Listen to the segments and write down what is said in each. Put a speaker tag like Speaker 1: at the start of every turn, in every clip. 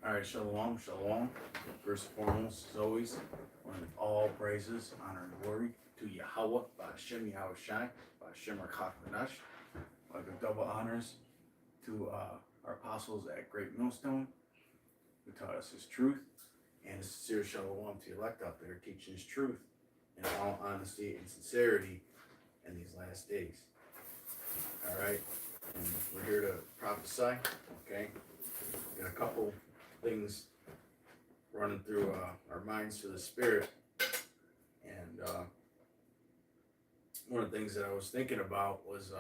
Speaker 1: All right, shalom, shalom. First and foremost, as always, want to all praises, honor, and glory to Yahweh, Ba'ashem Yahweh Shai, Ba'ashem Rakach. Like a double honors to our apostles at Great Millstone, who taught us his truth, and a sincere shalom to the elect out there teaching his truth in all honesty and sincerity in these last days. All right, and we're here to prophesy, okay? Got a couple things running through our minds to the spirit, and one of the things that I was thinking about was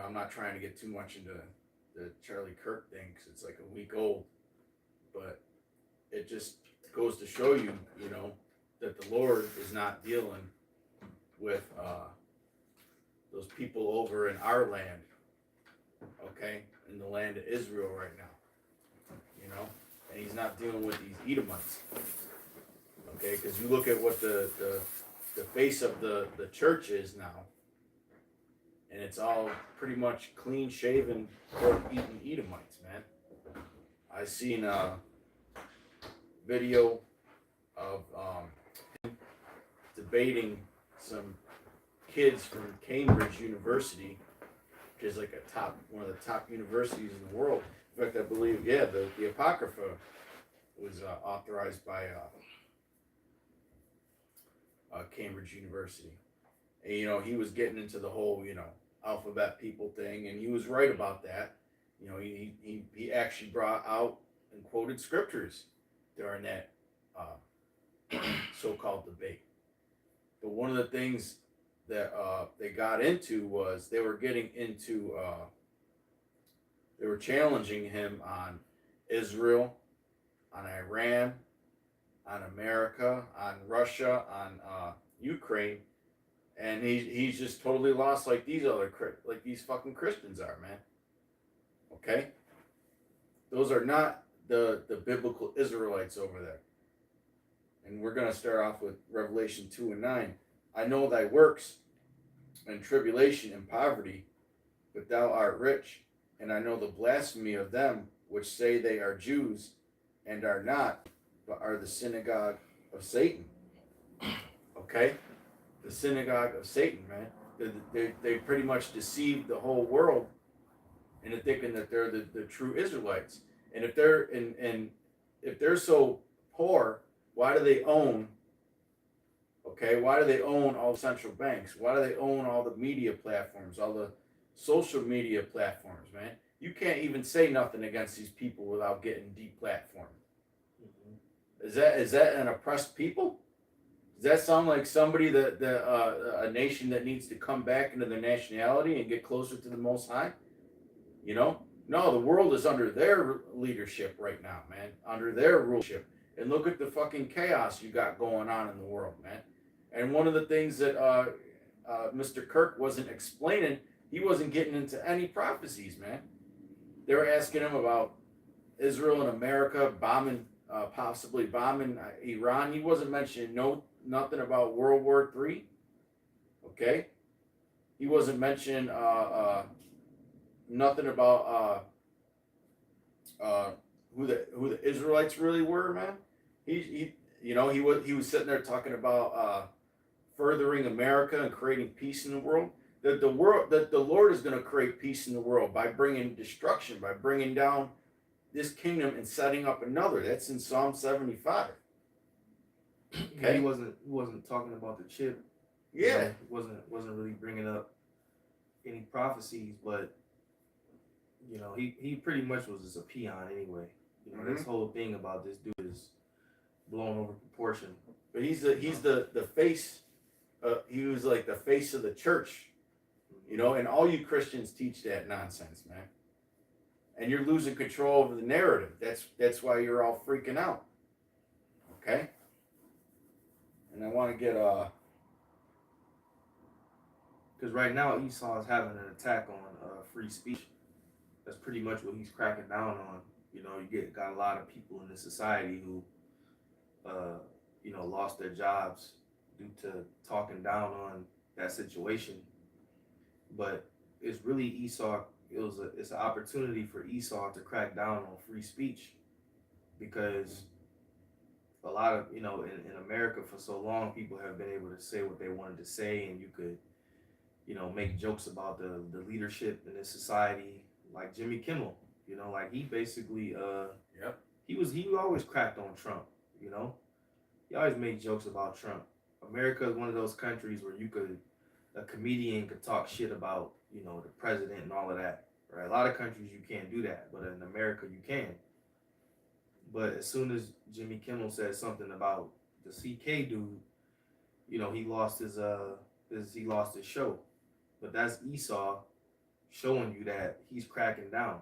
Speaker 1: I'm not trying to get too much into the Charlie Kirk thing because it's like a week old, but it just goes to show you, that the Lord is not dealing with those people over in our land, okay, in the land of Israel right now, and he's not dealing with these Edomites, okay, because you look at what the face of the church is now, and it's all pretty much clean shaven, eating Edomites, man. I seen a video of debating some kids from Cambridge University, which is like one of the top universities in the world. In fact, I believe, the Apocrypha was authorized by Cambridge University. And, he was getting into the whole, alphabet people thing, and he was right about that. He actually brought out and quoted scriptures during that so-called debate. But one of the things that they got into was they were challenging him on Israel, on Iran, on America, on Russia, on Ukraine, and he's just totally lost like these fucking Christians are, man. Okay, those are not the biblical Israelites over there. And we're gonna start off with Revelation 2:9. I know thy works, and tribulation and poverty, but thou art rich, and I know the blasphemy of them which say they are Jews and are not, but are the synagogue of Satan. Okay? The synagogue of Satan, man. They pretty much deceived the whole world into thinking that they're the true Israelites. And if they're so poor, why do they own all the central banks? Why do they own all the media platforms, all the social media platforms, man? You can't even say nothing against these people without getting deplatformed. Mm-hmm. Is that an oppressed people? Does that sound like somebody a nation that needs to come back into their nationality and get closer to the Most High? No, the world is under their leadership right now, man, under their rulership. And look at the fucking chaos you got going on in the world, man. And one of the things that Mr. Kirk wasn't explaining, he wasn't getting into any prophecies, man. They were asking him about Israel and America possibly bombing Iran. He wasn't mentioning nothing about World War III. Okay, he wasn't mentioning nothing about who the Israelites really were, man. He was sitting there talking about furthering America and creating peace in the world. That the Lord is going to create peace in the world by bringing destruction, by bringing down this kingdom and setting up another. That's in Psalm 75.
Speaker 2: Okay. He wasn't talking about the chip.
Speaker 1: Yeah.
Speaker 2: Wasn't really bringing up any prophecies, but he pretty much was just a peon anyway. Mm-hmm. This whole thing about this dude is blown over proportion.
Speaker 1: But he's the face. He was like the face of the church, and all you Christians teach that nonsense, man. And you're losing control over the narrative. That's why you're all freaking out. Okay? And I want to get
Speaker 2: because right now Esau is having an attack on free speech. That's pretty much what he's cracking down on. You got a lot of people in this society who lost their jobs due to talking down on that situation. But it's really Esau it's an opportunity for Esau to crack down on free speech, because a lot of, in America for so long, people have been able to say what they wanted to say, and you could, make jokes about the leadership in this society, like Jimmy Kimmel. Like he basically
Speaker 1: Yep.
Speaker 2: he always cracked on Trump. You know, he always made jokes about Trump. America is one of those countries where a comedian could talk shit about, the president and all of that. Right? A lot of countries you can't do that, but in America you can. But as soon as Jimmy Kimmel said something about the CK dude, he lost he lost his show. But that's Esau showing you that he's cracking down.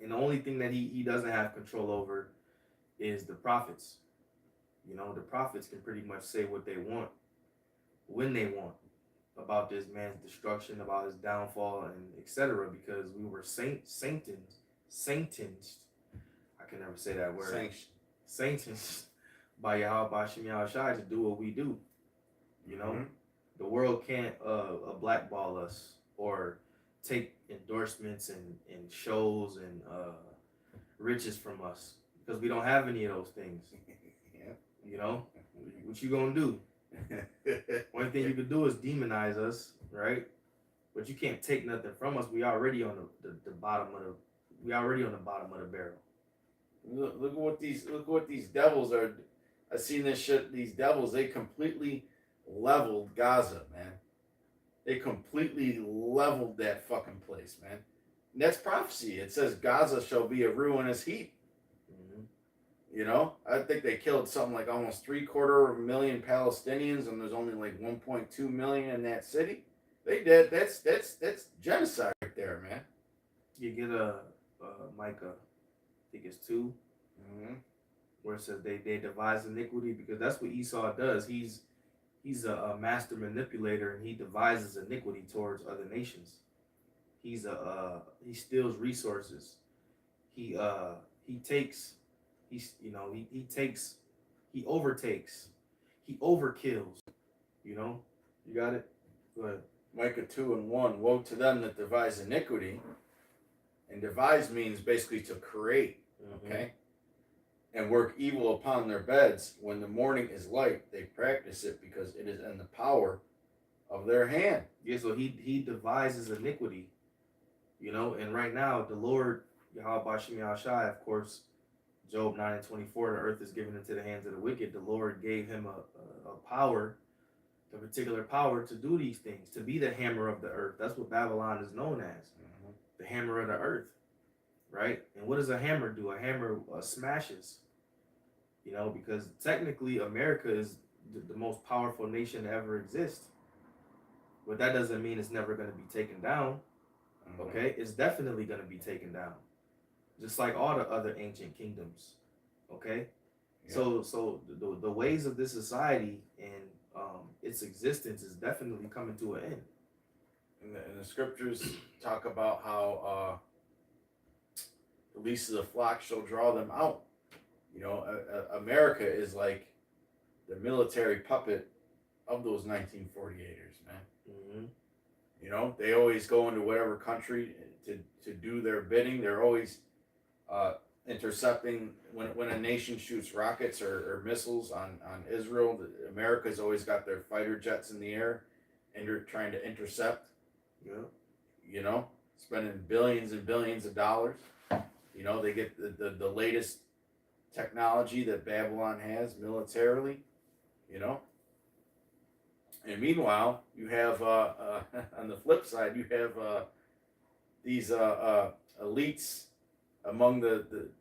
Speaker 2: And the only thing that he doesn't have control over is the prophets. The prophets can pretty much say what they want when they want about this man's destruction, about his downfall, and etc. Because we were sanctioned. I can never say that word. Sanctioned by Yahweh Shem Yahushai to do what we do. The world can't blackball us or take endorsements and shows and riches from us, because we don't have any of those things. Yeah. What you gonna do? One thing you can do is demonize us, right? But you can't take nothing from us. We already on the bottom of the barrel.
Speaker 1: Look at what these devils are. I've seen this shit. These devils, they completely leveled Gaza, man. They completely leveled that fucking place, man. And that's prophecy. It says Gaza shall be a ruinous heap. I think they killed something like almost 750,000 Palestinians, and there's only like 1.2 million in that city. They did. That's genocide right there, man.
Speaker 2: You get a Micah, I think it's 2, where it says they devise iniquity, because that's what Esau does. He's a master manipulator, and he devises iniquity towards other nations. He steals resources. He overtakes, he overkills. You got it? Go ahead.
Speaker 1: Micah 2:1. Woe to them that devise iniquity. And devise means basically to create, okay? And work evil upon their beds. When the morning is light, they practice it, because it is in the power of their hand.
Speaker 2: Yeah, so he devises iniquity, and right now the Lord, Yahweh Shem Yahushai, of course, Job 9:24, the earth is given into the hands of the wicked. The Lord gave him a power, a particular power to do these things, to be the hammer of the earth. That's what Babylon is known as, the hammer of the earth, right? And what does a hammer do? A hammer smashes, because technically America is the most powerful nation to ever exist. But that doesn't mean it's never going to be taken down, okay? It's definitely going to be taken down, just like all the other ancient kingdoms, okay? Yeah. So the ways of this society and its existence is definitely coming to an end.
Speaker 1: And the scriptures talk about how the least of the flock shall draw them out. America is like the military puppet of those 1948ers, man. They always go into whatever country to do their bidding. They're always intercepting when a nation shoots rockets or missiles on Israel. America's always got their fighter jets in the air, and you're trying to intercept. Spending billions and billions of dollars. They get the latest technology that Babylon has militarily. And meanwhile, you have on the flip side, you have these elites among the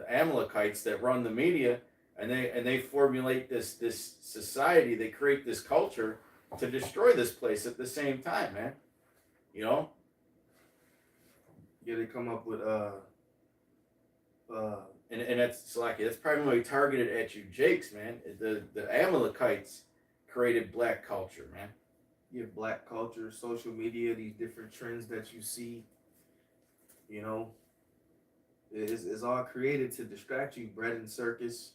Speaker 1: Amalekites that run the media, and they formulate this society. They create this culture to destroy this place at the same time, man.
Speaker 2: Yeah, they come up with
Speaker 1: and that's like it's primarily targeted at you, Jakes, man. The Amalekites created black culture, man.
Speaker 2: Yeah, black culture, social media, these different trends that you see, is all created to distract you. Bread and circus.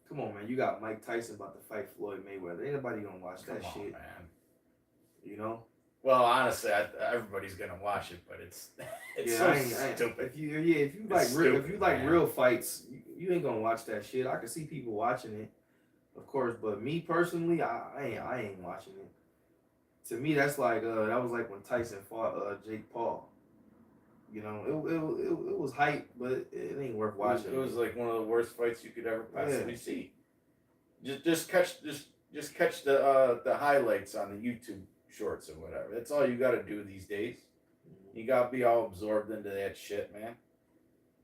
Speaker 2: Come on, man. You got Mike Tyson about to fight Floyd Mayweather. Ain't nobody gonna watch that shit,
Speaker 1: man. Well, honestly, everybody's gonna watch it, but it's it's
Speaker 2: Yeah,
Speaker 1: so
Speaker 2: I ain't.
Speaker 1: stupid.
Speaker 2: If you like
Speaker 1: It's
Speaker 2: if you
Speaker 1: stupid,
Speaker 2: like
Speaker 1: man.
Speaker 2: real fights, you ain't gonna watch that shit. I can see people watching it, of course, but me personally, I ain't watching it. To me, that's like that was like when Tyson fought Jake Paul. You know, it was hype, but it ain't worth watching.
Speaker 1: It was like one of the worst fights you could ever
Speaker 2: Yeah.
Speaker 1: possibly see. Just catch the highlights on the YouTube shorts or whatever. That's all you got to do these days. You got to be all absorbed into that shit, man.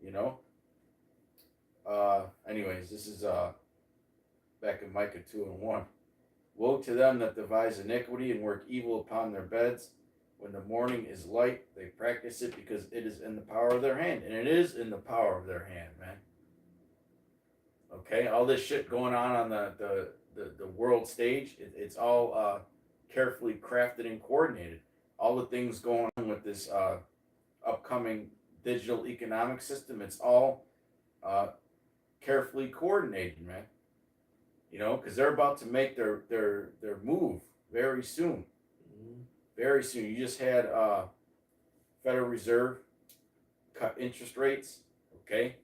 Speaker 1: You know. Anyways, this is back in Micah 2:1. Woe to them that devise iniquity and work evil upon their beds. When the morning is light, they practice it because it is in the power of their hand, and it is in the power of their hand, man. Okay, all this shit going on the world stage, it's all carefully crafted and coordinated. All the things going on with this upcoming digital economic system, it's all uh, carefully coordinated, man. You know, because they're about to make their move very soon.
Speaker 2: Mm-hmm.
Speaker 1: Very soon. You just had Federal Reserve cut interest rates. Okay,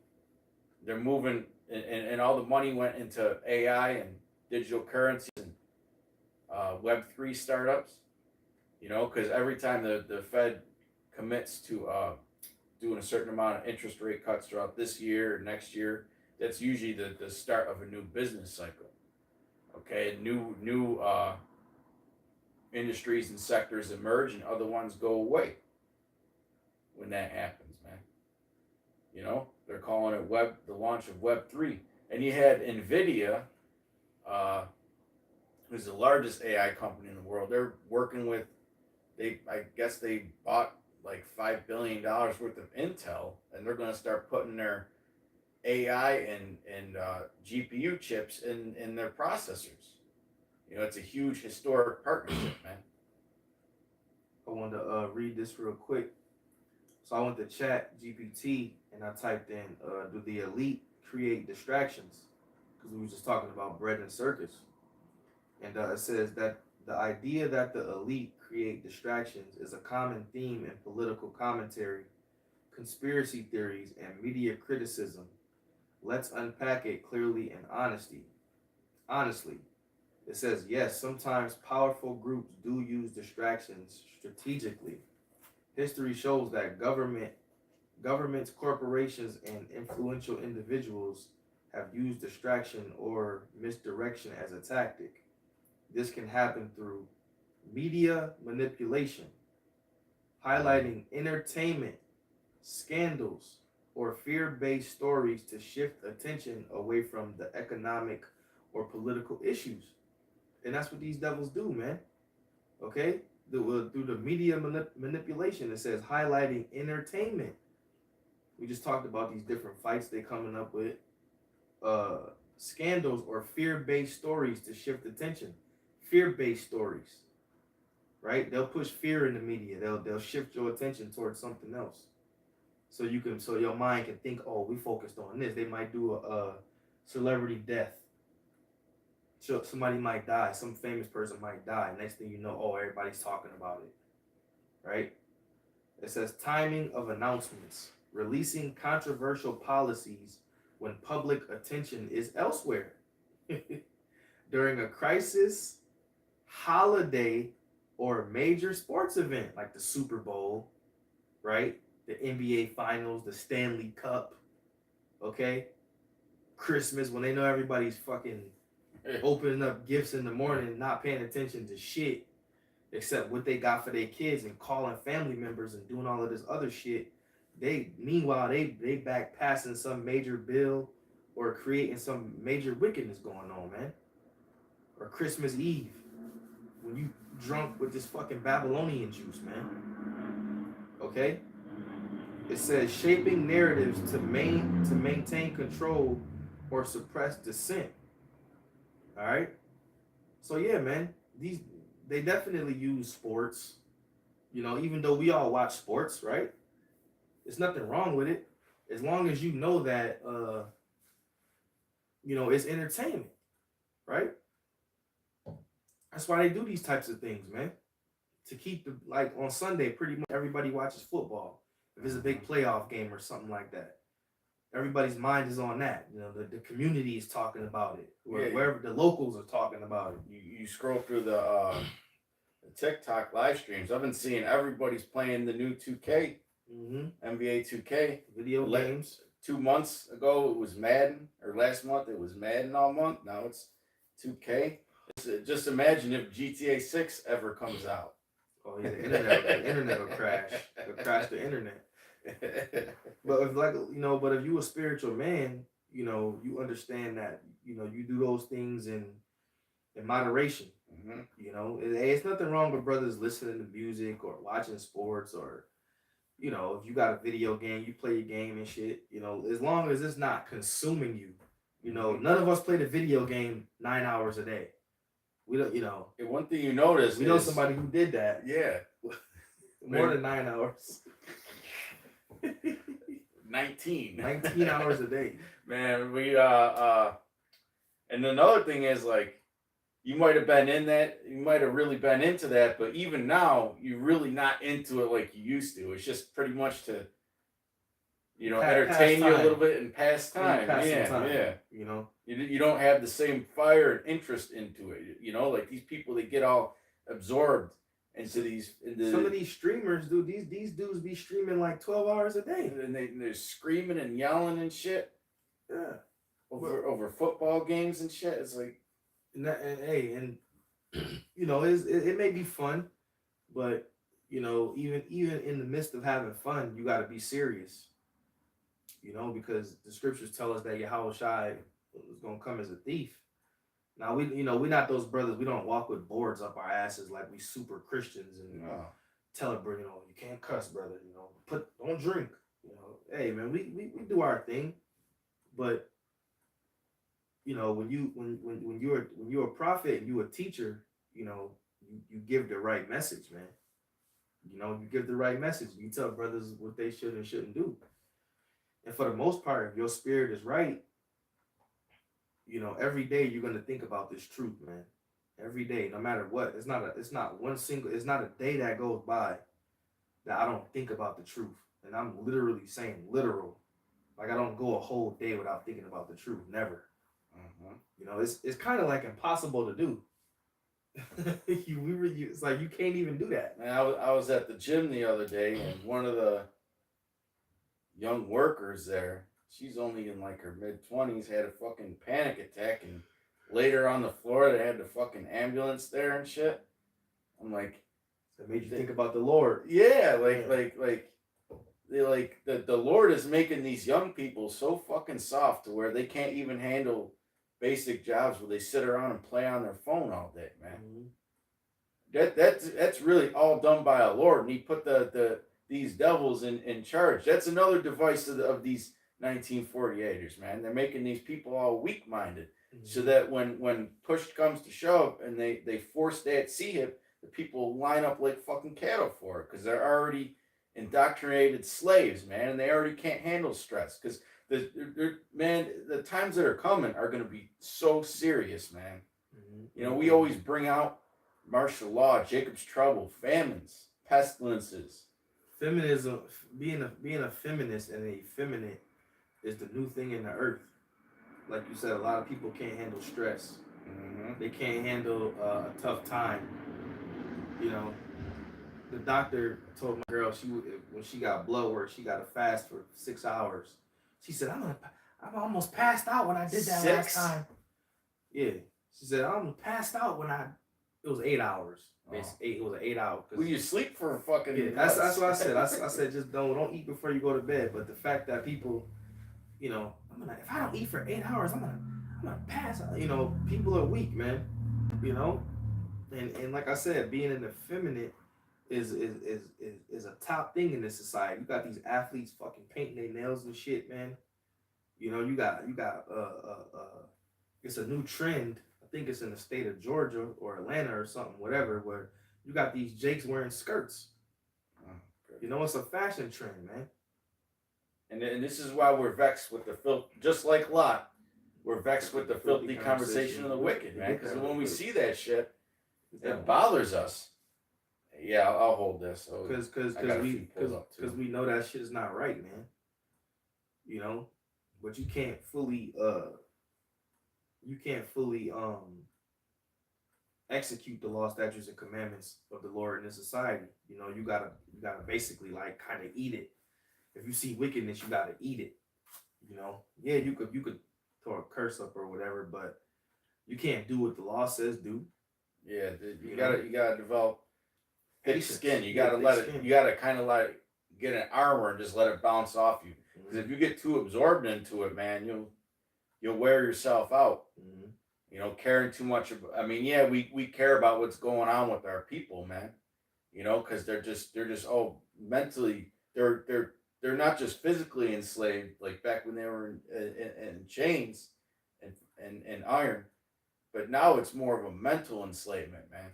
Speaker 1: they're moving, and all the money went into AI and digital currencies and Web3 startups. You know, because every time the Fed commits to doing a certain amount of interest rate cuts throughout this year or next year, that's usually the start of a new business cycle. Okay, new industries and sectors emerge, and other ones go away when that happens, man. You know, they're calling it the launch of Web3, and you had Nvidia, uh, who's the largest AI company in the world. They're working with I guess they bought like $5 billion worth of Intel, and they're going to start putting their AI and GPU chips in their processors. You know, it's a huge historic partnership, man.
Speaker 2: I wanted to read this real quick. So I went to Chat GPT and I typed in, "Do the elite create distractions?" Because we were just talking about bread and circus, and it says that the idea that the elite create distractions is a common theme in political commentary, conspiracy theories, and media criticism. Let's unpack it clearly and honestly. It says, yes, sometimes powerful groups do use distractions strategically. History shows that governments, corporations, and influential individuals have used distraction or misdirection as a tactic. This can happen through media manipulation, highlighting entertainment, scandals, or fear based stories to shift attention away from the economic or political issues. And that's what these devils do, man. Okay? Through the media manipulation, it says highlighting entertainment. We just talked about these different fights they coming up with. Scandals or fear-based stories to shift attention. Fear-based stories, right? They'll push fear in the media. They'll shift your attention towards something else. So your mind can think, oh, we focused on this. They might do a celebrity death. So somebody might die. Some famous person might die. Next thing you know, oh, everybody's talking about it, right? It says timing of announcements, releasing controversial policies when public attention is elsewhere. During a crisis, holiday, or major sports event like the Super Bowl, right? The NBA Finals, the Stanley Cup, okay? Christmas, when they know everybody's fucking opening up gifts in the morning, not paying attention to shit except what they got for their kids and calling family members and doing all of this other shit. Meanwhile they back passing some major bill or creating some major wickedness going on, man. Or Christmas Eve when you drunk with this fucking Babylonian juice, man. Okay? It says shaping narratives to maintain control or suppress dissent. All right? So yeah, man, they definitely use sports. You know, even though we all watch sports, right? There's nothing wrong with it, as long as you know that it's entertainment, right? That's why they do these types of things, man, to keep the, like on Sunday, pretty much everybody watches football. If it's a big playoff game or something like that, everybody's mind is on that. You know, the community is talking about it. Wherever the locals are talking about it.
Speaker 1: You scroll through the TikTok live streams. I've been seeing everybody's playing the new 2K, NBA 2K
Speaker 2: video games.
Speaker 1: 2 months ago it was Madden, or last month it was Madden all month. Now it's 2K. Just imagine if GTA 6 ever comes out.
Speaker 2: Oh yeah, the internet will crash. It'll crash the internet. But if you a spiritual man, you know, you understand that, you know, you do those things in moderation. You know, it's nothing wrong with brothers listening to music or watching sports, or, you know, if you got a video game, you play your game and shit, you know, as long as it's not consuming you. You know, none of us play the video game 9 hours a day. We don't, you know.
Speaker 1: And one thing you notice,
Speaker 2: we know somebody who did that.
Speaker 1: Yeah.
Speaker 2: More than 9 hours.
Speaker 1: 19
Speaker 2: hours a day.
Speaker 1: Man, and another thing is, like, you might have been in that, you might have really been into that, but even now, you're really not into it like you used to. It's just pretty much to, you know, entertain you a little bit and pass time. Yeah.
Speaker 2: You know,
Speaker 1: you don't have the same fire and interest into it. You know, like these people, they get all absorbed into these.
Speaker 2: Some of these streamers, dude, these dudes be streaming like 12 hours a day,
Speaker 1: and they're screaming and yelling and shit.
Speaker 2: Yeah,
Speaker 1: over football games and shit. It's like,
Speaker 2: and you know, it may be fun, but you know, even in the midst of having fun, you got to be serious. You know, because the scriptures tell us that Yahweh Shai is gonna come as a thief. Now we're not those brothers. We don't walk with boards up our asses like we super Christians and tell a brother, you know, you can't cuss, brother. You know, don't drink. You know, hey man, we do our thing, but you know, when you're a prophet and you're a teacher, you know, you give the right message, man. You know, you give the right message. You tell brothers what they should and shouldn't do. And for the most part, if your spirit is right, you know, every day you're gonna think about this truth, man. Every day, no matter what. It's not a day that goes by that I don't think about the truth. And I'm literally saying literal. Like I don't go a whole day without thinking about the truth. Never. You know, it's kind of like impossible to do. It's like you can't even do that.
Speaker 1: Man, I was at the gym the other day, and one of the young workers there, she's only in like her mid-20s, had a fucking panic attack and laid her on the floor. They had the fucking ambulance there and shit. I'm like,
Speaker 2: that made you think about the Lord.
Speaker 1: Yeah, the Lord is making these young people so fucking soft to where they can't even handle basic jobs where they sit around and play on their phone all day, man. That's really all done by a Lord, and He put these devils in charge. That's another device of these 1948ers, man. They're making these people all weak-minded, so that when push comes to shove and they force that C-hip, the people line up like fucking cattle for it because they're already indoctrinated slaves, man, and they already can't handle stress because the times that are coming are going to be so serious, man. You know, we always bring out martial law, Jacob's trouble, famines, pestilences.
Speaker 2: Feminism, being a feminist and a feminine is the new thing in the earth. Like you said, a lot of people can't handle stress. They can't handle a tough time. You know, the doctor told my girl when she got blood work, she got to fast for 6 hours. She said, I'm almost passed out when I did that last time. Yeah. She said, I almost passed out it was 8 hours. It was an 8 hour.
Speaker 1: Well, you sleep for a fucking...
Speaker 2: Yeah, that's what I said. I said, just don't eat before you go to bed. But the fact that people, you know, if I don't eat for 8 hours, I'm gonna pass out. You know, people are weak, man. You know? And like I said, being in the feminine is a top thing in this society. You got these athletes fucking painting their nails and shit, man. You know, you got it's a new trend. I think it's in the state of Georgia or Atlanta or something, whatever, where you got these jakes wearing skirts. You know, it's a fashion trend, man.
Speaker 1: And this is why we're vexed with the filth, just like Lot. We're vexed with the filthy conversation of the wicked, man. Because when we see that shit, it bothers us. Yeah, I'll hold this. Oh,
Speaker 2: Cause, cause,
Speaker 1: I
Speaker 2: cause
Speaker 1: got a
Speaker 2: we,
Speaker 1: few
Speaker 2: cause,
Speaker 1: pulled up
Speaker 2: cause
Speaker 1: too.
Speaker 2: we know that shit is not right, man. You know, but you can't fully execute the law, statutes, and commandments of the Lord in this society. You know, you gotta basically like kind of eat it. If you see wickedness, you gotta eat it. You know, yeah, you could throw a curse up or whatever, but you can't do what the law says do.
Speaker 1: Yeah,
Speaker 2: You know,
Speaker 1: you gotta develop thick
Speaker 2: patience.
Speaker 1: skin. You
Speaker 2: Yeah,
Speaker 1: gotta
Speaker 2: thick
Speaker 1: let it.
Speaker 2: skin.
Speaker 1: You gotta kind of like get an armor and just let it bounce off you. Because if
Speaker 2: Mm-hmm.
Speaker 1: you get too absorbed into it, man, you'll wear yourself out.
Speaker 2: Mm-hmm.
Speaker 1: You know, caring too much. I mean, yeah, we care about what's going on with our people, man. You know, because they're just mentally they're not just physically enslaved like back when they were in chains and iron, but now it's more of a mental enslavement, man.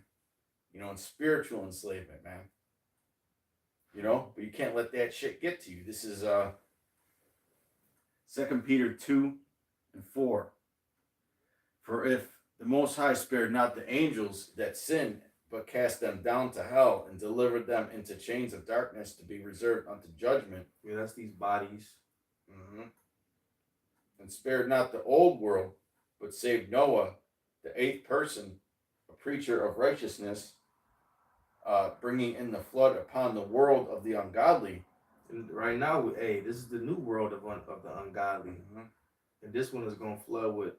Speaker 1: You know, and spiritual enslavement, man. You know, but you can't let that shit get to you. This is 2 Peter 2:4. For if the Most High spared not the angels that sinned, but cast them down to hell and delivered them into chains of darkness to be reserved unto judgment.
Speaker 2: Yeah, that's these bodies.
Speaker 1: Mm-hmm. And spared not the old world, but saved Noah, the eighth person, a preacher of righteousness, bringing in the flood upon the world of the ungodly.
Speaker 2: And right now, hey, this is the new world of the ungodly,
Speaker 1: Mm-hmm.
Speaker 2: and this one is gonna flood with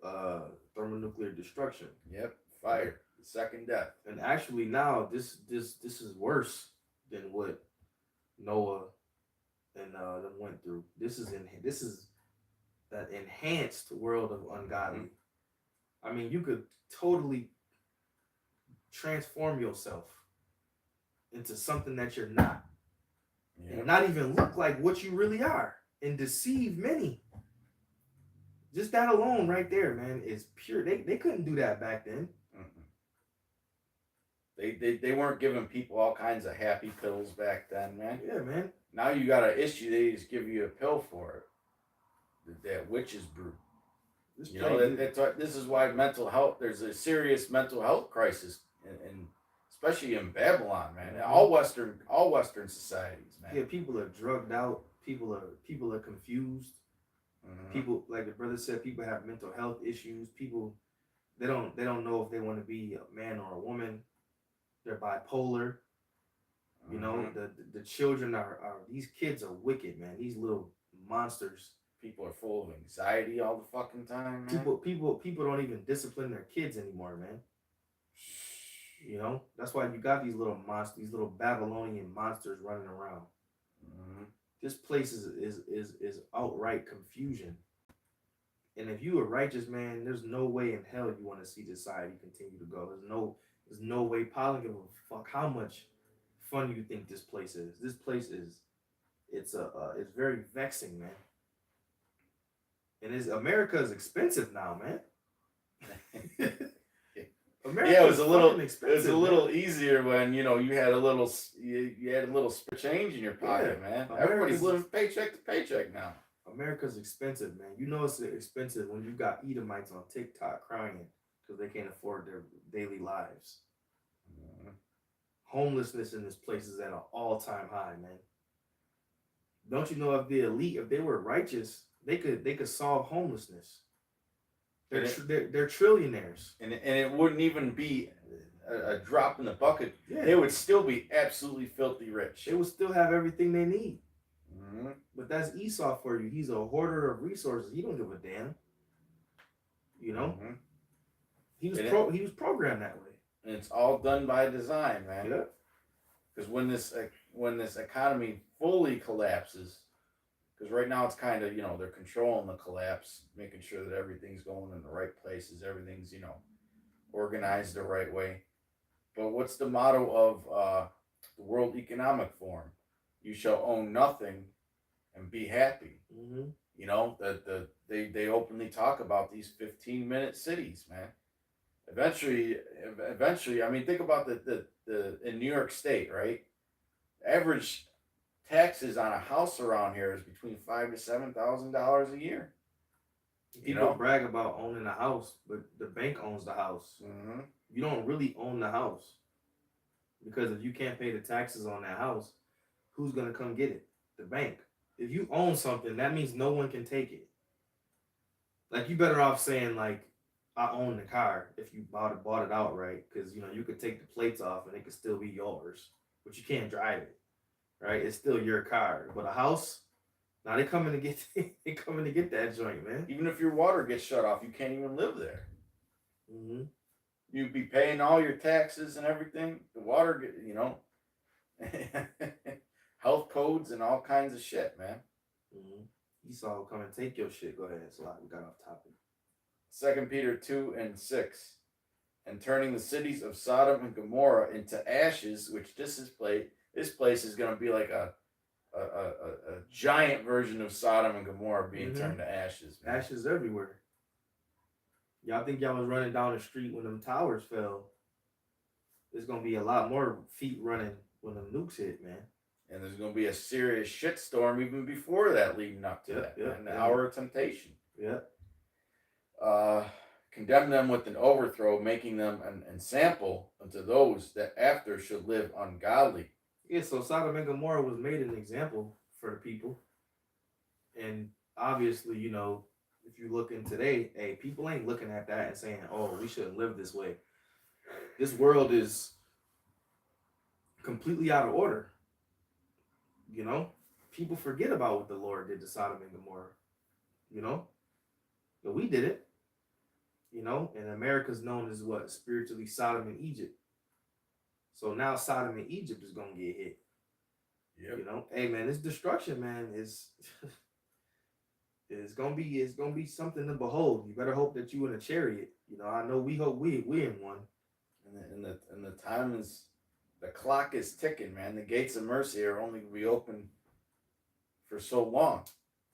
Speaker 2: thermonuclear destruction.
Speaker 1: Yep, fire, the second death.
Speaker 2: And actually, now this is worse than what Noah and them went through. This is that enhanced world of ungodly.
Speaker 1: Mm-hmm.
Speaker 2: I mean, you could totally transform yourself into something that you're not,
Speaker 1: Yep.
Speaker 2: and not even look like what you really are, and deceive many. Just that alone, right there, man, is pure. They couldn't do that back then.
Speaker 1: Mm-mm. They weren't giving people all kinds of happy pills back then, man.
Speaker 2: Yeah, man.
Speaker 1: Now you got an issue, they just give you a pill for it. That witch's brew. You know, this is why mental health. There's a serious mental health crisis, in especially in Babylon, man.
Speaker 2: Mm-hmm.
Speaker 1: All Western societies, man.
Speaker 2: Yeah, people are drugged out. People are confused.
Speaker 1: Mm-hmm.
Speaker 2: People, like the brother said, people have mental health issues. People, they don't know if they want to be a man or a woman. They're bipolar. You know,
Speaker 1: Mm-hmm.
Speaker 2: the children are these kids are wicked, man. These little monsters.
Speaker 1: People are full of anxiety all the fucking time, man.
Speaker 2: People don't even discipline their kids anymore, man. You know, that's why you got these little monsters, these little Babylonian monsters running around.
Speaker 1: Mm-hmm.
Speaker 2: This place is outright confusion. And if you a righteous man, there's no way in hell you want to see this society continue to go. There's no way. Paul give a fuck how much fun you think this place is. This place is it's very vexing, man. And America is expensive now, man. America
Speaker 1: yeah, it was a little easier when you had a little change in your pocket, man. Everybody's living paycheck to paycheck now.
Speaker 2: America's expensive, man. You know it's expensive when you got Edomites on TikTok crying because they can't afford their daily lives. Mm-hmm. Homelessness in this place is at an all-time high, man. Don't you know if the elite, if they were righteous, they could solve homelessness. They're trillionaires,
Speaker 1: and it wouldn't even be a drop in the bucket.
Speaker 2: Yeah.
Speaker 1: They would still be absolutely filthy rich.
Speaker 2: They would still have everything they need.
Speaker 1: Mm-hmm.
Speaker 2: But that's Esau for you. He's a hoarder of resources. He don't give a damn. You know, mm-hmm. he was programmed that way.
Speaker 1: And it's all done by design, man.
Speaker 2: Yeah.
Speaker 1: Because when this economy fully collapses, because right now it's kind of they're controlling the collapse, making sure that everything's going in the right places, everything's organized the right way. But what's the motto of the World Economic Forum? You shall own nothing and be happy.
Speaker 2: Mm-hmm.
Speaker 1: They openly talk about these 15-minute cities, man. Eventually, I mean, think about the in New York State, right? Average taxes on a house around here is between $5,000 to $7,000 a year.
Speaker 2: People brag about owning a house, but the bank owns the house.
Speaker 1: Mm-hmm.
Speaker 2: You don't really own the house. Because if you can't pay the taxes on that house, who's gonna come get it? The bank. If you own something, that means no one can take it. Like you better off saying like, I own the car if you bought it outright, because you could take the plates off and it could still be yours, but you can't drive it, right? It's still your car. But a house, now they coming to get they coming to get that joint, man.
Speaker 1: Even if your water gets shut off, you can't even live there.
Speaker 2: Mm-hmm.
Speaker 1: You'd be paying all your taxes and everything. The water, health codes and all kinds of shit, man.
Speaker 2: Mm-hmm. Esau will come and take your shit. Go ahead, Slot. We got off topic.
Speaker 1: 2 Peter 2:6, and turning the cities of Sodom and Gomorrah into ashes, which this place is going to be like a giant version of Sodom and Gomorrah being turned to ashes. Man.
Speaker 2: Ashes everywhere. Y'all think y'all was running down the street when them towers fell? There's gonna be a lot more feet running when them nukes hit, man.
Speaker 1: And there's going to be a serious shitstorm even before that, leading up to that. And the hour of temptation.
Speaker 2: Yeah.
Speaker 1: Condemn them with an overthrow, making them an ensample unto those that after should live ungodly.
Speaker 2: Yeah, so Sodom and Gomorrah was made an example for the people. And obviously, if you look in today, hey, people ain't looking at that and saying, oh, we shouldn't live this way. This world is completely out of order. People forget about what the Lord did to Sodom and Gomorrah. But we did it. And America's known as what? Spiritually Sodom and Egypt. So now Sodom and Egypt is gonna get hit.
Speaker 1: Yep.
Speaker 2: Hey man, this destruction, man, is it's gonna be something to behold. You better hope that you in a chariot. I know we hope we in one.
Speaker 1: And the time is, the clock is ticking, man. The gates of mercy are only gonna be open for so long.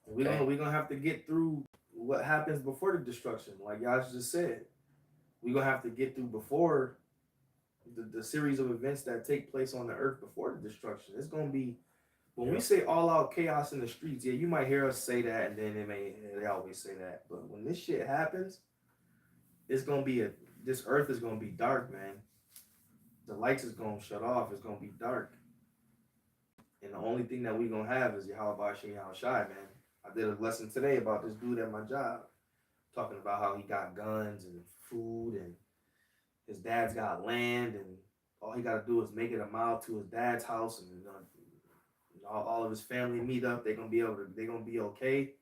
Speaker 2: Okay? We're gonna have to get through what happens before the destruction, like y'all just said. We're gonna have to get through before the series of events that take place on the earth before the destruction. It's gonna be, when we say all out chaos in the streets, yeah, you might hear us say that, and then they always say that. But when this shit happens, it's gonna be this earth is gonna be dark, man. The lights is gonna shut off. It's gonna be dark, and the only thing that we gonna have is Yahweh Shem Yahushai, man. I did a lesson today about this dude at my job, talking about how he got guns and food, and his dad's got land, and all he got to do is make it a mile to his dad's house, and all of his family meet up. They're gonna be okay.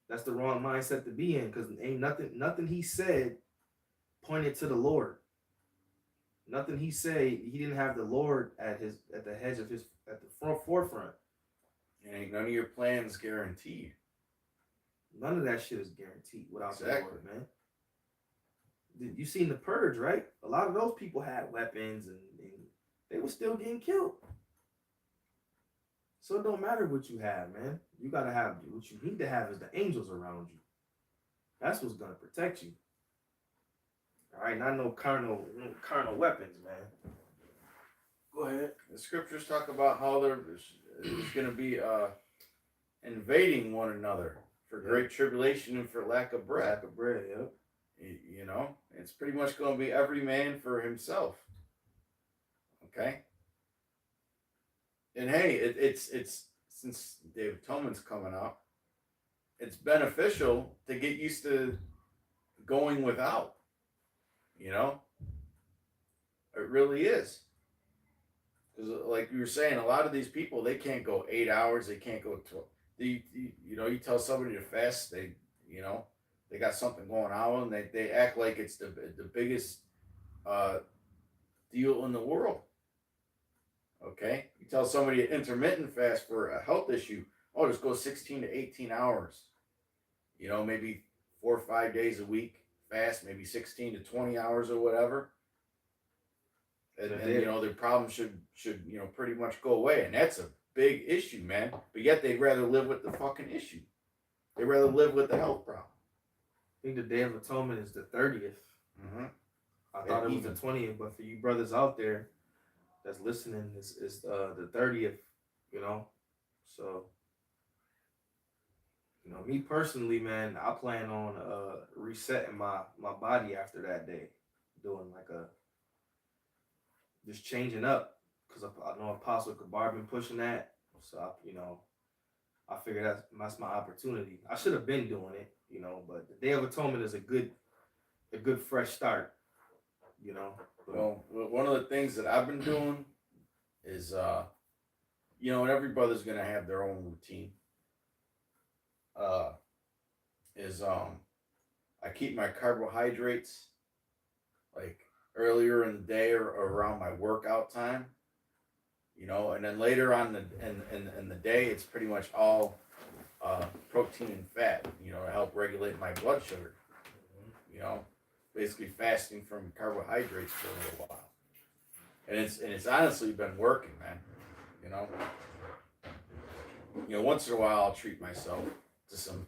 Speaker 2: That's the wrong mindset to be in, because ain't nothing he said pointed to the Lord. Nothing he said, he didn't have the Lord at the forefront.
Speaker 1: And ain't none of your plans guaranteed.
Speaker 2: None of that shit is guaranteed without the Lord, man. You seen the Purge, right? A lot of those people had weapons, and they were still getting killed. So it don't matter what you have, man. You gotta have, what you need to have is the angels around you. That's what's gonna protect you. All right, not no carnal weapons, man. Go ahead.
Speaker 1: The scriptures talk about how there's going to be invading one another for great tribulation and for lack of bread.
Speaker 2: Lack of bread, yep.
Speaker 1: It's pretty much going to be every man for himself. Okay? And hey, it's since Day of Atonement's coming up, it's beneficial to get used to going without. It really is. Because like you were saying, a lot of these people, they can't go 8 hours, they can't go 12. You tell somebody to fast, they got something going on, and they act like it's the biggest deal in the world. Okay? You tell somebody an intermittent fast for a health issue, oh, just go 16 to 18 hours. Maybe 4 or 5 days a week fast, maybe 16 to 20 hours or whatever. And their problem should pretty much go away. And that's a big issue, man. But yet they'd rather live with the fucking issue. They'd rather live with the health problem.
Speaker 2: I think the Day of Atonement is the 30th.
Speaker 1: Mm-hmm.
Speaker 2: I thought it was the 20th, but for you brothers out there that's listening, it's the 30th, So, me personally, man, I plan on resetting my body after that day, doing like just changing up, because I know Apostle Kabar been pushing that. So I figured that's my opportunity. I should have been doing it, but the Day of Atonement is a good fresh start, But,
Speaker 1: Well, one of the things that I've been doing is, and every brother's gonna have their own routine. Uh, is I keep my carbohydrates like earlier in the day or around my workout time, and then later on in the day it's pretty much all protein and fat, to help regulate my blood sugar. You know, basically fasting from carbohydrates for a little while, and it's honestly been working, man. You know, once in a while I'll treat myself to some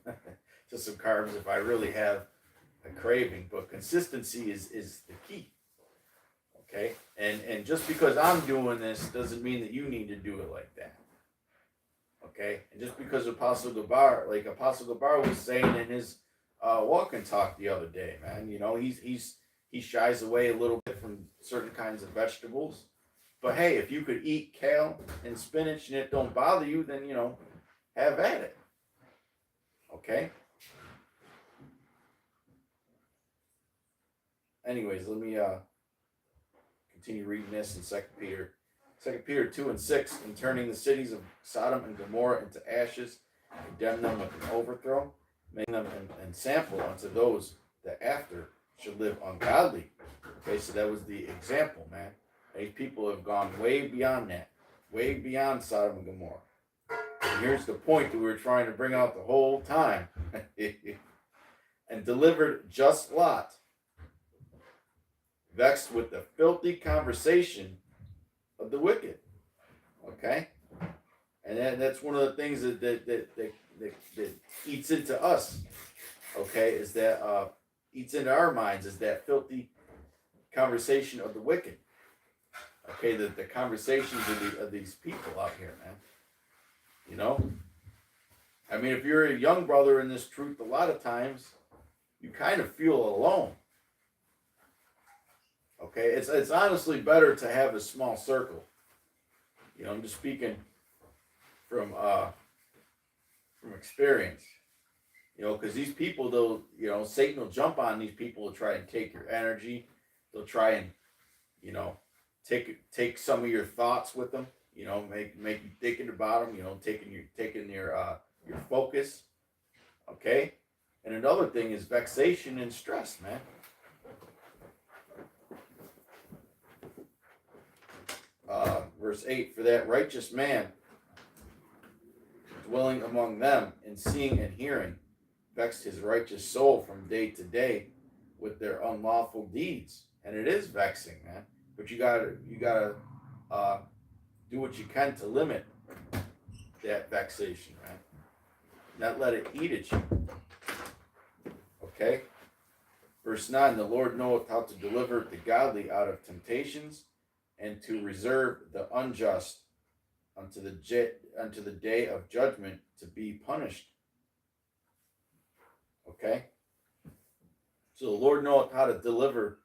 Speaker 1: to some carbs if I really have a craving, but consistency is the key. Okay, and just because I'm doing this doesn't mean that you need to do it like that. Okay, and just because Apostle Gabar was saying in his walk and talk the other day, man, he shies away a little bit from certain kinds of vegetables, but hey, if you could eat kale and spinach and it don't bother you, then have at it. Okay. Anyways, let me continue reading this in 2 Peter 2:6, and turning the cities of Sodom and Gomorrah into ashes, condemn them with an overthrow, making them an sample unto those that after should live ungodly. Okay, so that was the example, man. These people have gone way beyond that, way beyond Sodom and Gomorrah. And here's the point that we were trying to bring out the whole time. And delivered just Lot, vexed with the filthy conversation of the wicked. Okay, and that's one of the things that eats into us. Okay, is that eats into our minds, is that filthy conversation of the wicked. Okay, the conversations of these people out here, man. I mean, if you're a young brother in this truth, a lot of times you kind of feel alone. Okay, it's honestly better to have a small circle. I'm just speaking from experience. Because these people, Satan will jump on these people to try and take your energy. They'll try and, take some of your thoughts with them. Make you thinking about them. Taking your focus. Okay, and another thing is vexation and stress, man. Verse 8, for that righteous man dwelling among them and seeing and hearing vexed his righteous soul from day to day with their unlawful deeds. And it is vexing, man. But you gotta do what you can to limit that vexation, man. Not let it eat at you. Okay? Verse 9, the Lord knoweth how to deliver the godly out of temptations, and to reserve the unjust unto the day of judgment to be punished. Okay? So the Lord knoweth how to deliver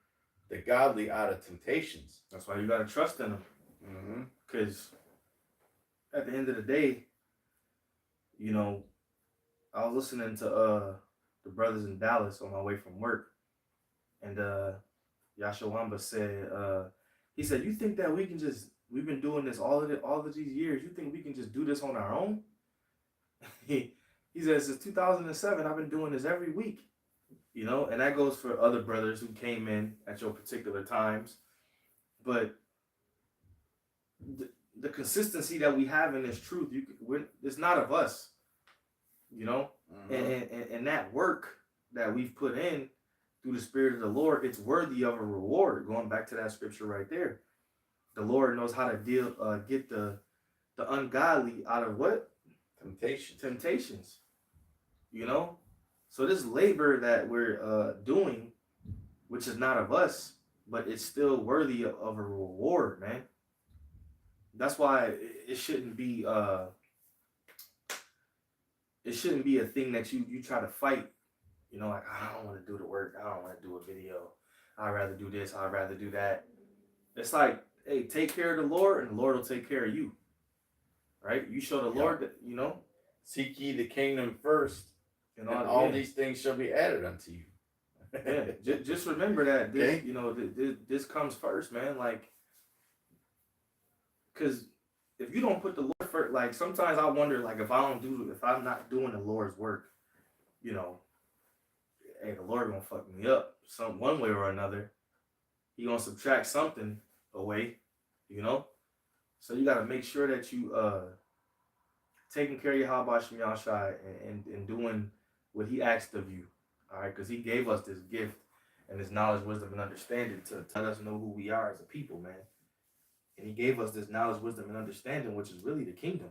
Speaker 1: the godly out of temptations.
Speaker 2: That's why you got to trust in him. Because at the end of the day, I was listening to the brothers in Dallas on my way from work, and Yashawamba said, he said, you think that we've been doing this all of these years, you think we can just do this on our own? he said, since 2007, I've been doing this every week, and that goes for other brothers who came in at your particular times. But the consistency that we have in this truth, it's not of us, and that work that we've put in through the Spirit of the Lord, it's worthy of a reward. Going back to that scripture right there, the Lord knows how to get the ungodly out of what? Temptations. So this labor that we're doing, which is not of us, but it's still worthy of a reward, man. That's why it shouldn't be a thing that you try to fight. Like, I don't want to do the work. I don't want to do a video. I'd rather do this. I'd rather do that. It's like hey, take care of the Lord, and the Lord will take care of you. Right? You show the Lord that, you know.
Speaker 1: Seek ye the kingdom first, and all these things shall be added unto you.
Speaker 2: Yeah, just remember that. This, you know, this comes first, man. Like, because if you don't put the Lord first, like sometimes I wonder, like if I'm not doing the Lord's work, you know, hey, the Lord gonna fuck me up one way or another. He gonna subtract something away, you know. So you gotta make sure that you taking care of your Habashim Yashai and doing what He asked of you, all right? Because He gave us this gift and this knowledge, wisdom, and understanding to let us know who we are as a people, man. And He gave us this knowledge, wisdom, and understanding, which is really the kingdom.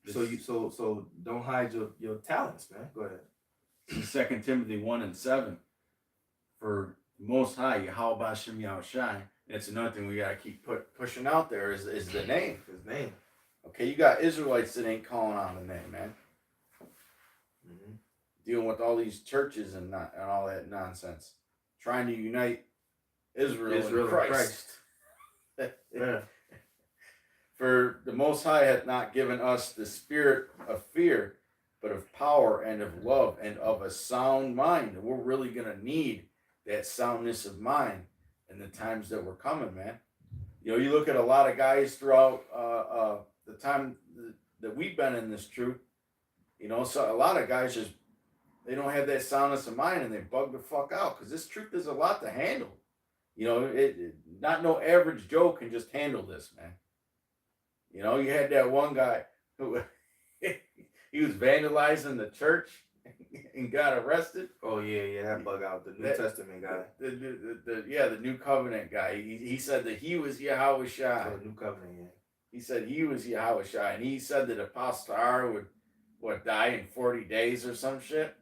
Speaker 2: So don't hide your talents, man. Go ahead.
Speaker 1: 2 Timothy 1:7. For the Most High, Yahweh Hashem Yahushai. That's another thing we gotta keep pushing out there is the name.
Speaker 2: His name.
Speaker 1: Okay, you got Israelites that ain't calling on the name, man.
Speaker 2: Mm-hmm.
Speaker 1: Dealing with all these churches and all that nonsense, trying to unite Israel and Christ.
Speaker 2: Yeah.
Speaker 1: For the Most High hath not given us the spirit of fear, but of power and of love and of a sound mind. And we're really gonna need that soundness of mind in the times that we're coming, man. You know, you look at a lot of guys throughout the time that we've been in this truth. You know, so a lot of guys just they don't have that soundness of mind and they bug the fuck out because this truth is a lot to handle. You know, not no average Joe can just handle this, man. You know, you had that one guy who he was vandalizing the church and got arrested.
Speaker 2: Oh yeah, that bug out, the New Testament guy.
Speaker 1: The New Covenant guy. He said that he was Yahweh Shai.
Speaker 2: Oh, New Covenant, yeah.
Speaker 1: He said he was Yahweh Shai, and he said that Apostle R would die in 40 days or some shit.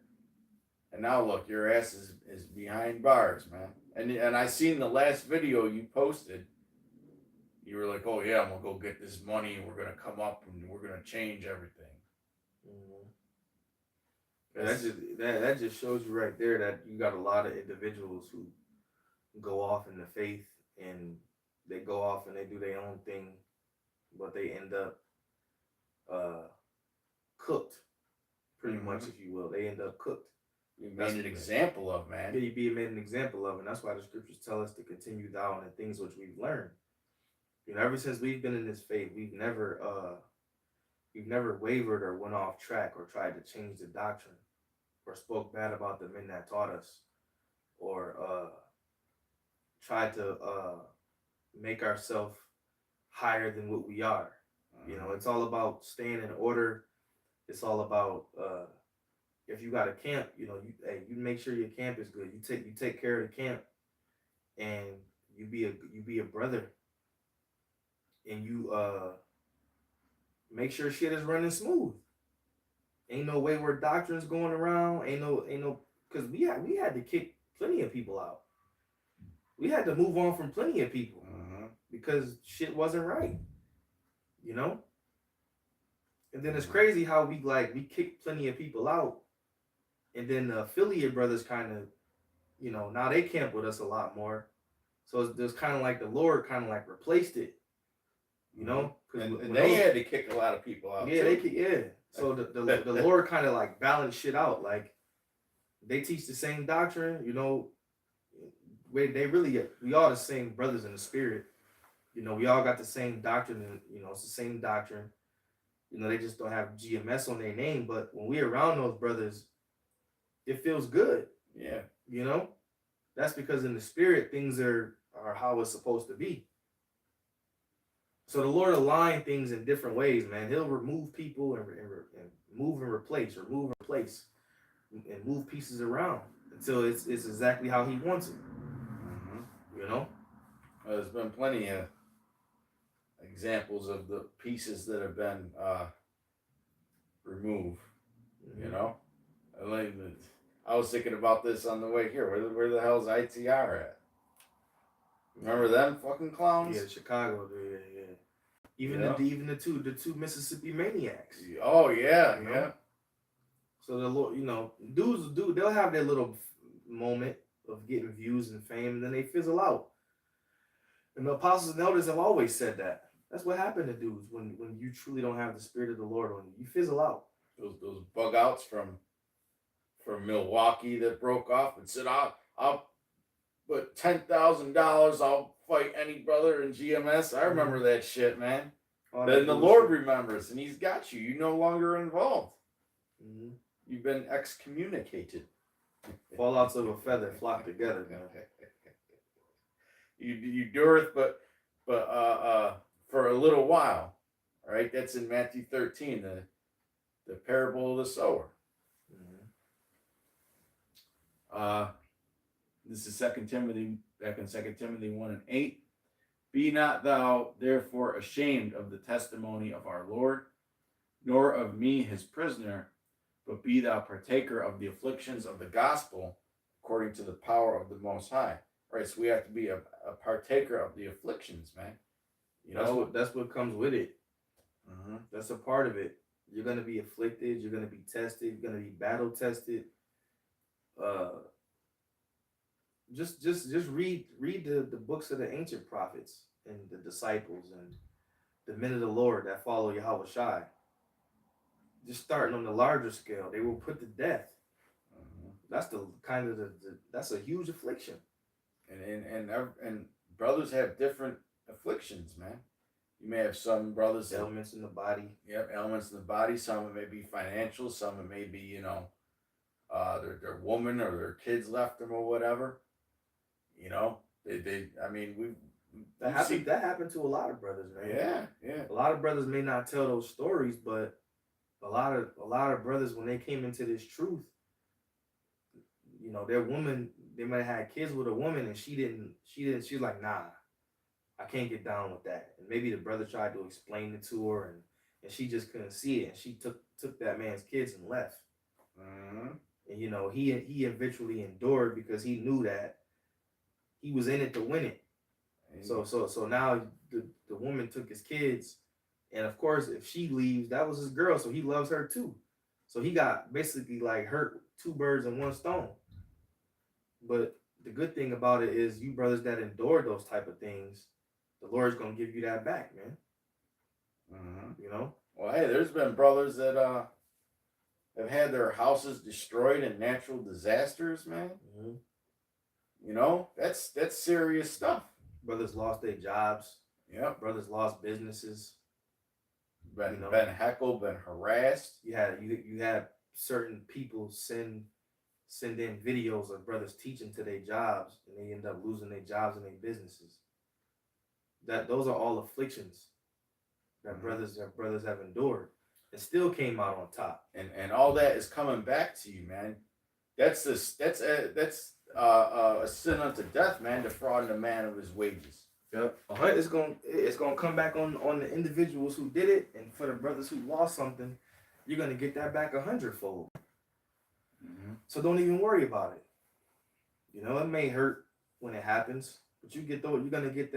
Speaker 1: And now look, your ass is behind bars, man. And I seen the last video you posted. You were like, oh yeah, I'm gonna go get this money and we're gonna come up and we're gonna change everything.
Speaker 2: Mm-hmm. That just shows you right there that you got a lot of individuals who go off in the faith and they go off and they do their own thing, but they end up cooked, pretty much, if you will. They end up cooked.
Speaker 1: You made an example of, man.
Speaker 2: Yeah, you be made an example of, and that's why the scriptures tell us to continue down the things which we've learned. You know, ever since we've been in this faith, we've never wavered or went off track or tried to change the doctrine or spoke bad about the men that taught us or tried to make ourselves higher than what we are. You know, it's all about staying in order. It's all about if you got a camp, you know, you make sure your camp is good. You take care of the camp, and you be a brother, and you make sure shit is running smooth. Ain't no wayward doctrines going around. Ain't no because we had to kick plenty of people out. We had to move on from plenty of people because shit wasn't right. You know? And then it's crazy how we kicked plenty of people out. And then the affiliate brothers kind of, you know, now they camp with us a lot more. So there's kind of like the Lord kind of like replaced it. You know?
Speaker 1: And they had to kick a lot of people out.
Speaker 2: Yeah, too. So the Lord kind of like balanced shit out. Like they teach the same doctrine, you know. We all the same brothers in the spirit. You know, we all got the same doctrine, and you know, it's the same doctrine. You know, they just don't have GMS on their name. But when we're around those brothers, it feels good.
Speaker 1: Yeah.
Speaker 2: You know? That's because in the spirit, things are how it's supposed to be. So the Lord aligned things in different ways, man. He'll remove people and move and replace, remove and replace, and move pieces around until it's exactly how He wants it. You know?
Speaker 1: Well, there's been plenty of examples of the pieces that have been removed. You know? I was thinking about this on the way here. Where the hell's ITR at? Remember them fucking clowns?
Speaker 2: Yeah, Chicago, dude. Yeah. Even the two Mississippi maniacs.
Speaker 1: Oh yeah,
Speaker 2: you know?
Speaker 1: yeah.
Speaker 2: So the Lord, you know, dudes, they'll have their little moment of getting views and fame, and then they fizzle out. And the apostles and elders have always said that. That's what happened to dudes when you truly don't have the spirit of the Lord on you. You fizzle out.
Speaker 1: Those bug outs from Milwaukee that broke off and said, I'll put $10,000, I'll fight any brother in GMS. I remember that shit, man. Then the Lord remembers, and He's got you. You're no longer involved.
Speaker 2: Mm-hmm.
Speaker 1: You've been excommunicated.
Speaker 2: Fallouts of a feather flock together, man.
Speaker 1: You dureth, but for a little while. All right, that's in Matthew 13, the parable of the sower. Mm-hmm. This is 2 Timothy, back in 2 Timothy 1:8. Be not thou therefore ashamed of the testimony of our Lord, nor of me his prisoner, but be thou partaker of the afflictions of the gospel according to the power of the Most High. Right, so we have to be a partaker of the afflictions, man. You know,
Speaker 2: that's what comes with it.
Speaker 1: Mm-hmm.
Speaker 2: That's a part of it. You're gonna be afflicted. You're gonna be tested. You're gonna be battle tested. Just read the books of the ancient prophets and the disciples and the men of the Lord that follow Yahweh Shai. Just starting on the larger scale, they were put to death. Mm-hmm. That's the kind of that's a huge affliction.
Speaker 1: And brothers have different afflictions, man. You may have some brothers
Speaker 2: ailments in the body.
Speaker 1: Yep, ailments in the body. Some it may be financial. Some it may be their woman or their kids left them or whatever.
Speaker 2: That happened to a lot of brothers, man.
Speaker 1: Yeah.
Speaker 2: A lot of brothers may not tell those stories, but a lot of brothers, when they came into this truth, their woman, they might have had kids with a woman and she's like, nah, I can't get down with that. And maybe the brother tried to explain it to her and she just couldn't see it. And she took that man's kids and left. Mm-hmm. And he eventually endured because he knew that he was in it to win it. Mm-hmm. So now the woman took his kids, and of course, if she leaves, that was his girl, so he loves her too. So he got basically like hurt two birds in one stone. But the good thing about it is, you brothers that endure those type of things, the Lord's gonna give you that back, man. Mm-hmm.
Speaker 1: Well, hey, there's been brothers that have had their houses destroyed in natural disasters, man. Mm-hmm. That's serious stuff.
Speaker 2: Brothers lost their jobs.
Speaker 1: Yeah.
Speaker 2: Brothers lost businesses.
Speaker 1: Been heckled, been harassed.
Speaker 2: You had certain people send in videos of brothers teaching to their jobs, and they end up losing their jobs and their businesses. Those are all afflictions that mm-hmm. brothers have endured and still came out on top.
Speaker 1: And all that is coming back to you, man. That's a sin unto death, man, defrauding a man of his wages.
Speaker 2: Yep. It's gonna come back on the individuals who did it, and for the brothers who lost something, you're gonna get that back 100-fold. Mm-hmm. So don't even worry about it. It may hurt when it happens, but you're gonna get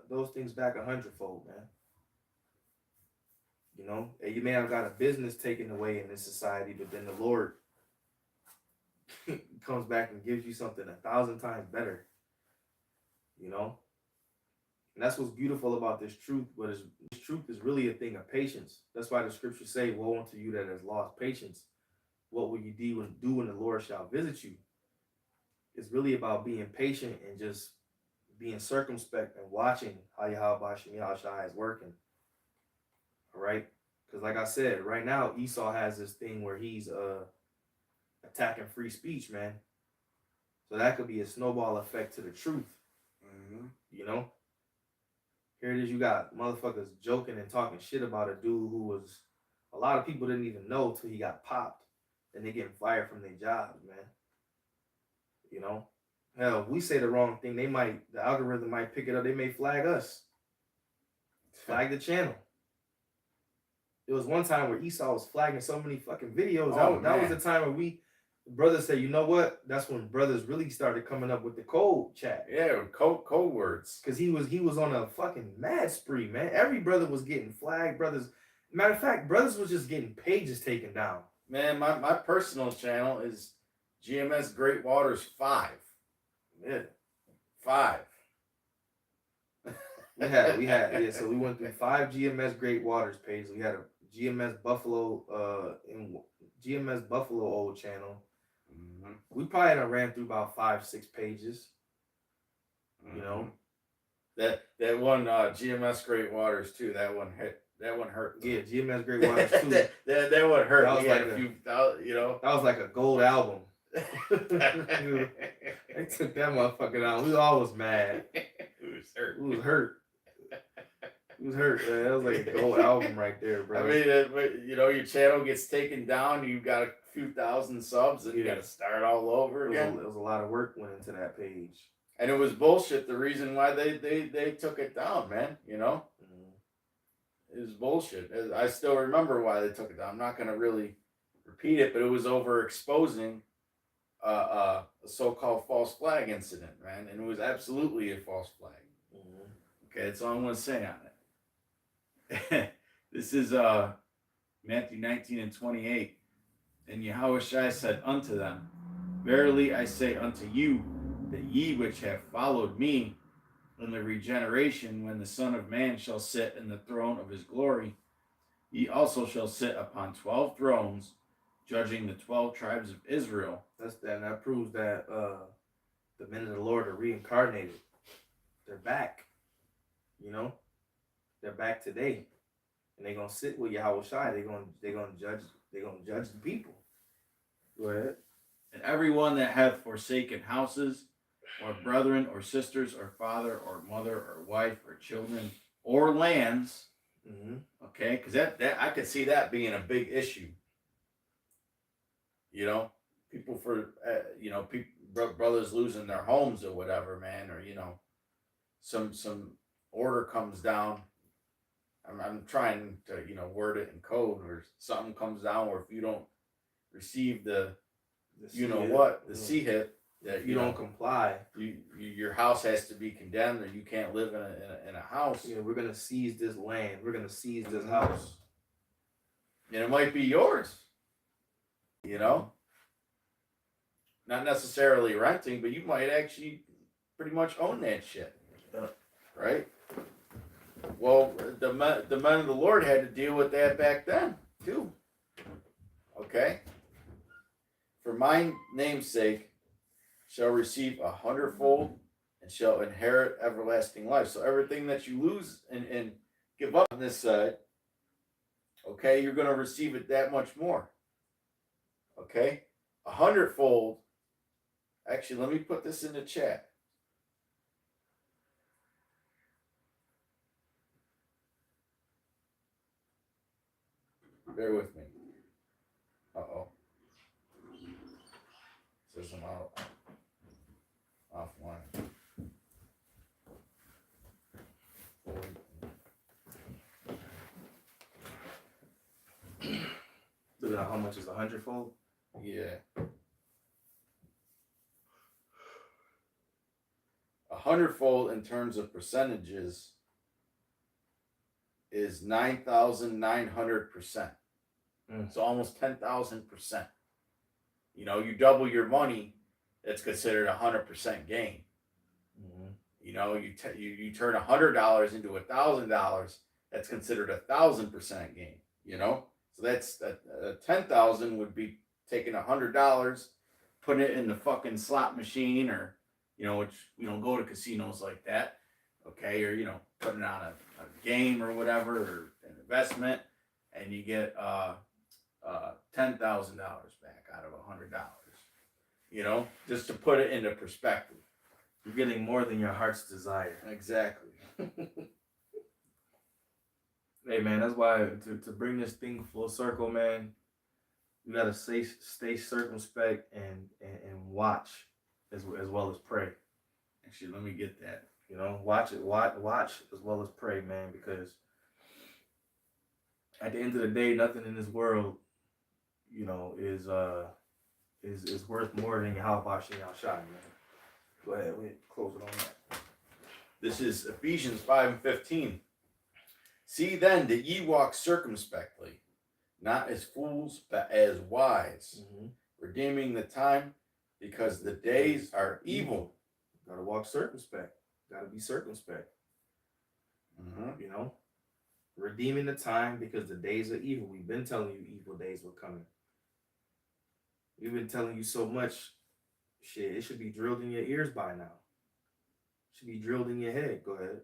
Speaker 2: those things back 100-fold, man. And you may have got a business taken away in this society, but then the Lord comes back and gives you something 1,000 times better. And that's what's beautiful about this truth. But this truth is really a thing of patience. That's why the scriptures say, woe unto you that has lost patience. What will you do when the Lord shall visit you? It's really about being patient and just being circumspect and watching how Yahweh Shai is working. All right? Because like I said, right now, Esau has this thing where he's attacking free speech, man. So that could be a snowball effect to the truth. Mm-hmm. Here it is, you got motherfuckers joking and talking shit about a dude who a lot of people didn't even know till he got popped, and they getting fired from their jobs, man. Hell, if we say the wrong thing, the algorithm might pick it up. They may flag us, flag the channel. There was one time where Esau was flagging so many fucking videos. That was the time where brothers say, you know what? That's when brothers really started coming up with the code chat.
Speaker 1: Yeah, code words.
Speaker 2: Because he was on a fucking mad spree, man. Every brother was getting flagged. Matter of fact, brothers was just getting pages taken down.
Speaker 1: Man, my personal channel is Gmsgreatwaters 5. Yeah, 5.
Speaker 2: Yeah. So we went through 5 Gmsgreatwaters pages. We had a Gmsbuffalo old channel.
Speaker 1: Mm-hmm.
Speaker 2: We probably done ran through about 5-6 pages.
Speaker 1: Mm-hmm.
Speaker 2: You know,
Speaker 1: that one Gmsgreatwaters too. That one hit. That one hurt.
Speaker 2: Yeah, Gmsgreatwaters too.
Speaker 1: that one hurt.
Speaker 2: That was like
Speaker 1: a few,
Speaker 2: that was like a gold album. They took that motherfucker out. We all was mad.
Speaker 1: It was hurt.
Speaker 2: We was hurt. It was hurt, man. That was like a gold album right there, bro.
Speaker 1: I mean, your channel gets taken down. You've got a few thousand subs, and you got to start all over again.
Speaker 2: It was a lot of work went into that page,
Speaker 1: and it was bullshit. The reason why they took it down, man. It was bullshit. I still remember why they took it down. I'm not gonna really repeat it, but it was over exposing a so-called false flag incident, man, and it was absolutely a false flag.
Speaker 2: Mm-hmm.
Speaker 1: Okay, that's all I'm gonna say on it. This is Matthew 19:28. And Yahushua said unto them, Verily I say unto you, that ye which have followed me in the regeneration, when the Son of Man shall sit in the throne of his glory, ye also shall sit upon 12 thrones, judging the 12 tribes of Israel.
Speaker 2: That proves that the men of the Lord are reincarnated. They're back. They're back today, and they're gonna sit with Yahushua. They're gonna judge the people. Go ahead.
Speaker 1: And everyone that hath forsaken houses, or brethren, or sisters, or father, or mother, or wife, or children, or lands, okay, because that I could see that being a big issue. People brothers losing their homes or whatever, man, or some order comes down. I'm trying to word it in code, or something comes down where if you don't receive the C hit, that
Speaker 2: you don't comply,
Speaker 1: your house has to be condemned, or you can't live in a house.
Speaker 2: We're gonna seize this land. We're gonna seize this house,
Speaker 1: and it might be yours. Not necessarily renting, but you might actually pretty much own that shit, right? Well, the men of the Lord had to deal with that back then too. Okay. For my name's sake shall receive 100-fold and shall inherit everlasting life. So everything that you lose and give up on this side, okay, you're going to receive it that much more. Okay, 100-fold. Actually, let me put this in the chat. Bear with me. Uh-oh. Says I'm out. Offline.
Speaker 2: Look at how much is 100-fold?
Speaker 1: Yeah. 100-fold in terms of percentages is 9,900%. So almost 10,000%. You double your money, that's considered 100% gain. You turn $100 into $1,000, that's considered 1,000% gain. So that's 10,000 would be taking $100, putting it in the fucking slot machine, or which we don't go to casinos like that, okay, or putting on a game or whatever, or an investment, and you get $10,000 back out of $100. Just to put it into perspective.
Speaker 2: You're getting more than your heart's desire.
Speaker 1: Exactly.
Speaker 2: Hey man, that's why to bring this thing full circle, man, you gotta stay circumspect and watch as well as pray.
Speaker 1: Actually, let me get that.
Speaker 2: Watch as well as pray, man, because at the end of the day, nothing in this world, is worth more than Yahweh Shai, man. Go ahead, we close it on that.
Speaker 1: This is Ephesians 5:15. See then that ye walk circumspectly, not as fools, but as wise, redeeming the time, because the days are evil.
Speaker 2: Gotta walk circumspect. Gotta be circumspect.
Speaker 1: Mm-hmm.
Speaker 2: You know, redeeming the time because the days are evil. We've been telling you evil days were coming. We've been telling you so much. Shit, it should be drilled in your ears by now. It should be drilled in your head. Go ahead.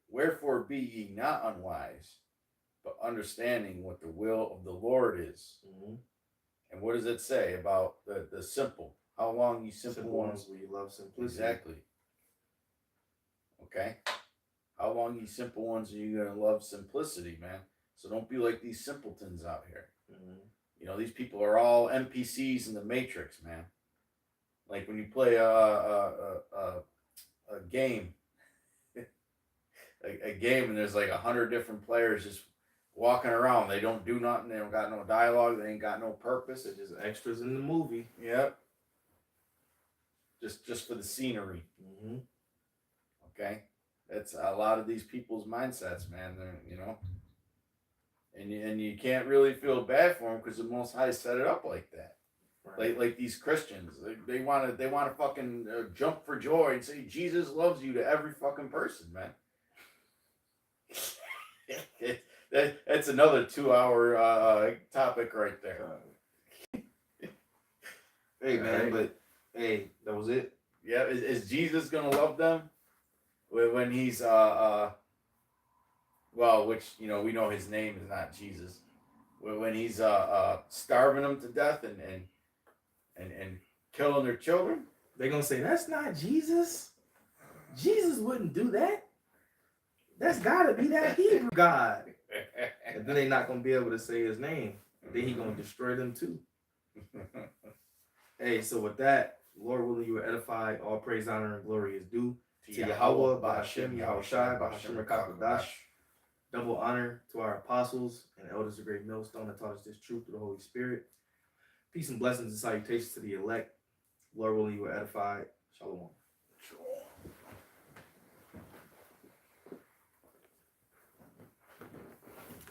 Speaker 1: Wherefore be ye not unwise, but understanding what the will of the Lord is.
Speaker 2: Mm-hmm.
Speaker 1: And what does it say about the simple? How long, you simple ones?
Speaker 2: Will you love simplicity?
Speaker 1: Exactly. Okay. How long, you simple ones, are you gonna love simplicity, man? So don't be like these simpletons out here.
Speaker 2: Mm-hmm.
Speaker 1: You know, these people are all NPCs in the Matrix, man. Like when you play a game, a game, and there's like 100 different players just walking around. They don't do nothing. They don't got no dialogue. They ain't got no purpose.
Speaker 2: They're just extras in the movie.
Speaker 1: Yep. Just for the scenery.
Speaker 2: Mm-hmm.
Speaker 1: Okay. That's a lot of these people's mindsets, man. They're, you know, and you can't really feel bad for them because the Most High set it up like that.
Speaker 2: Right.
Speaker 1: Like these Christians, they want to fucking jump for joy and say Jesus loves you to every fucking person, man. That's another 2-hour topic right there.
Speaker 2: Hey man, right. But hey, that was it.
Speaker 1: Yeah, is Jesus gonna love them when he's well, which, you know, we know his name is not Jesus. When he's starving them to death and killing their children?
Speaker 2: They're gonna say that's not Jesus. Jesus wouldn't do that. That's gotta be that Hebrew God. And then they're not gonna be able to say his name. And then he's gonna destroy them too. Hey, so with that, Lord willing, you are edified. All praise, honor, and glory is due to Yahweh, Ba'ashem, Yahushai, Ba'ashem, Rakakadash. Double honor to our apostles and elders of Great Millstone that taught us this truth through the Holy Spirit. Peace and blessings and salutations to the elect. Lord willing, you are edified. Shalom.